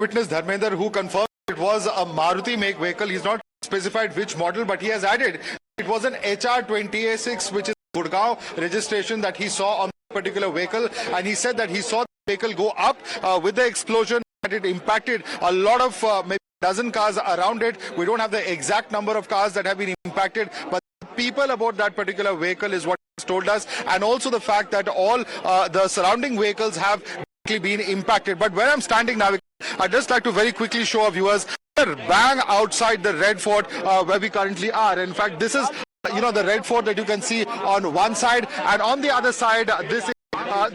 witness Dharmender, who confirmed it was a Maruti make vehicle. He's not specified which model, but he has added it was an HR26, which is Gurgaon registration that he saw on the particular vehicle, and he said that he saw the vehicle go up with the explosion, that it impacted a lot of maybe a dozen cars around it. We don't have the exact number of cars that have been impacted, but people about that particular vehicle is what he's told us, and also the fact that all the surrounding vehicles have been impacted. But where I'm standing now, I'd just like to very quickly show our viewers bang outside the Red Fort where we currently are. In fact, this is the Red Fort that you can see on one side, and on the other side this is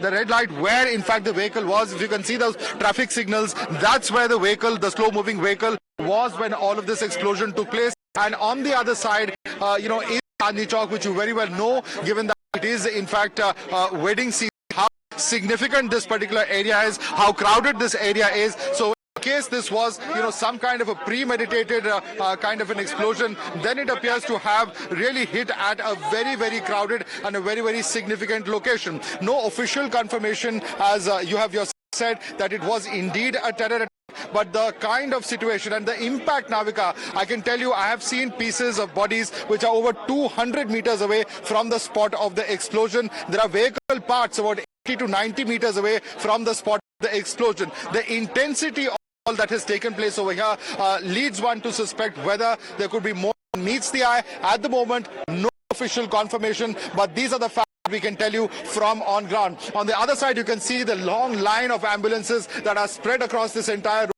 the red light where in fact the vehicle was. If you can see those traffic signals, that's where the vehicle, the slow moving vehicle, was when all of this explosion took place. And on the other side is Chandni Chowk, which you very well know, given that it is in fact wedding season, how significant this particular area is, how crowded this area is. So in case this was some kind of a premeditated kind of an explosion, then it appears to have really hit at a very crowded and a very significant location. No official confirmation, as you have yourself said, that it was indeed a terror attack. But the kind of situation and the impact, Navika, I can tell you, I have seen pieces of bodies which are over 200 meters away from the spot of the explosion. There are vehicle parts about 80 to 90 meters away from the spot of the explosion. The intensity of all that has taken place over here leads one to suspect whether there could be more than meets the eye. At the moment, no official confirmation, but these are the facts we can tell you from on ground. On the other side, you can see the long line of ambulances that are spread across this entire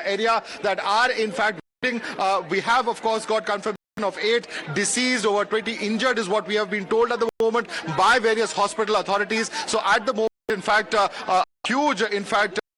area that are in fact waiting. We have of course got confirmation of 8 deceased, over 20 injured is what we have been told at the moment by various hospital authorities. So at the moment, in fact, a huge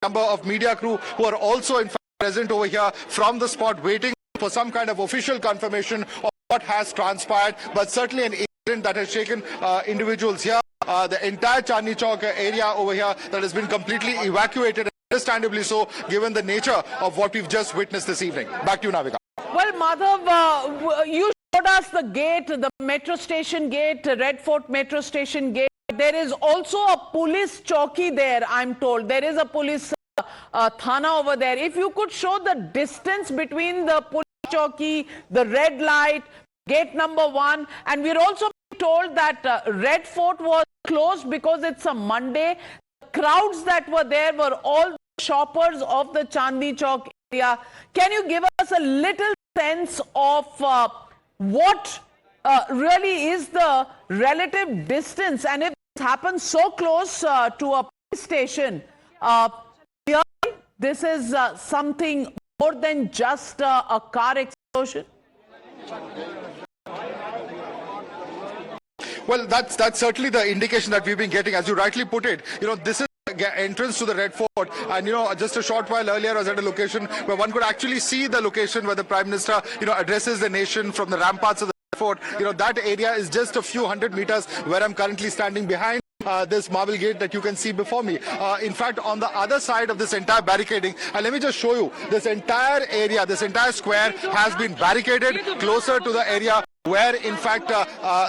number of media crew who are also in fact present over here from the spot, waiting for some kind of official confirmation of what has transpired. But certainly an incident that has shaken individuals here. The entire Chandni Chowk area over here that has been completely evacuated, understandably so, given the nature of what we've just witnessed this evening. Back to you, Navika. Well, Madhav, you showed us the gate, the metro station gate, Red Fort metro station gate. There is also a police chowki there, I'm told. There is a police thana over there. If you could show the distance between the police chowki, the red light, gate number 1, and we're also told that Red Fort was closed because it's a Monday. The crowds that were there were all shoppers of the Chandni Chowk area. Can you give us a little sense of what really is the relative distance, and if it happens so close to a police station, this is something more than just a car explosion? Well, that's certainly the indication that we've been getting. As you rightly put it, this is entrance to the Red Fort, and just a short while earlier I was at a location where one could actually see the location where the Prime Minister addresses the nation from the ramparts of the Red Fort. That area is just a few hundred meters where I'm currently standing behind this marble gate that you can see before me. In fact, on the other side of this entire barricading, and let me just show you, this entire area, this entire square has been barricaded closer to the area where in fact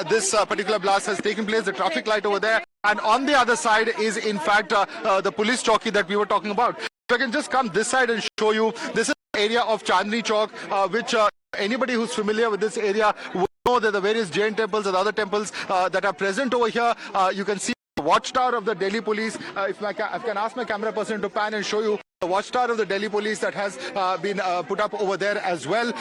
this particular blast has taken place, the traffic light over there, and on the other side is in fact the police chowki that we were talking about. If I can just come this side and show you, this is the area of Chandni Chowk, which anybody who's familiar with this area will know that the various Jain temples and other temples that are present over here. You can see the watchtower of the Delhi police. If I can ask my camera person to pan and show you the watchtower of the Delhi police that has been put up over there as well.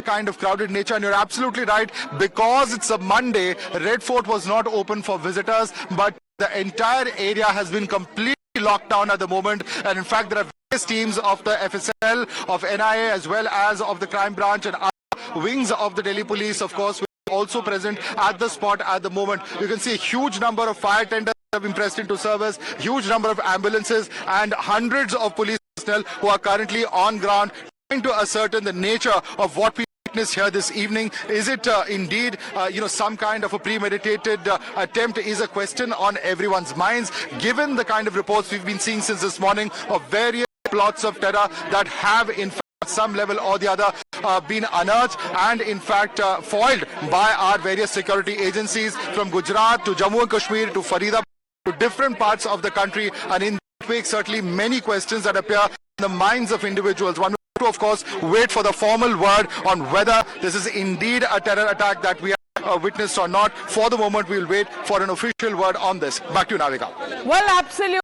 Kind of crowded nature, and you're absolutely right, because it's a Monday, Red Fort was not open for visitors, but the entire area has been completely locked down at the moment. And in fact, there are various teams of the FSL, of NIA, as well as of the crime branch and other wings of the Delhi police, of course, also present at the spot at the moment. You can see a huge number of fire tenders have been pressed into service, huge number of ambulances, and hundreds of police personnel who are currently on ground trying to ascertain the nature of what we witness here this evening. Is it indeed some kind of a premeditated attempt is a question on everyone's minds, given the kind of reports we've been seeing since this morning of various plots of terror that have in fact at some level or the other been unearthed and in fact foiled by our various security agencies, from Gujarat to Jammu and Kashmir to Faridabad to different parts of the country. And in awake certainly many questions that appear in the minds of individuals. One will have to, of course, wait for the formal word on whether this is indeed a terror attack that we have witnessed or not. For the moment, we will wait for an official word on this. Back to you, Navika. Well, absolutely.